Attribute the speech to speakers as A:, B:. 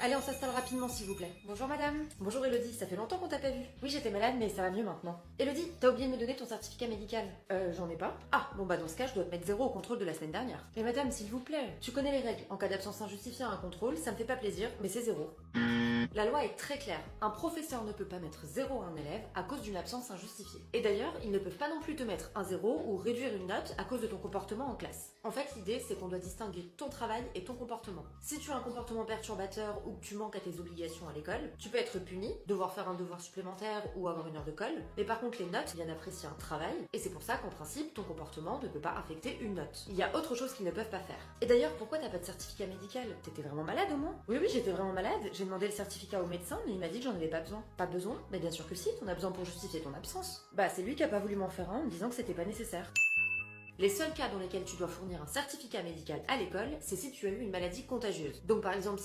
A: Allez, on s'installe rapidement s'il vous plaît. Bonjour madame. Bonjour Elodie, ça fait longtemps qu'on t'a pas vue. Oui, j'étais malade mais ça va mieux maintenant. Elodie, t'as oublié de me donner ton certificat médical. J'en ai pas. Ah, bon bah dans ce cas, je dois te mettre 0 au contrôle de la semaine dernière. Mais madame, s'il vous plaît, tu connais les règles. En cas d'absence injustifiée à un contrôle, ça me fait pas plaisir, mais c'est 0. La loi est très claire. Un professeur ne peut pas mettre 0 à un élève à cause d'une absence injustifiée. Et d'ailleurs, ils ne peuvent pas non plus te mettre un 0 ou réduire une note à cause de ton comportement en classe. En fait, l'idée, c'est qu'on doit distinguer ton travail et ton comportement. Si tu as un comportement perturbateur ou que tu manques à tes obligations à l'école, tu peux être puni, devoir faire un devoir supplémentaire ou avoir une heure de colle. Mais par contre, les notes viennent apprécier un travail, et c'est pour ça qu'en principe, ton comportement ne peut pas affecter une note. Il y a autre chose qu'ils ne peuvent pas faire. Et d'ailleurs, pourquoi t'as pas de certificat médical? T'étais vraiment malade au moins? Oui, j'étais vraiment malade. J'ai demandé le certificat au médecin, mais il m'a dit que j'en avais pas besoin. Pas besoin? Mais bien sûr que si, t'en as besoin pour justifier ton absence. Bah, c'est lui qui a pas voulu m'en faire un en me disant que c'était pas nécessaire. Les seuls cas dans lesquels tu dois fournir un certificat médical à l'école, c'est si tu as eu une maladie contagieuse. Donc par exemple, si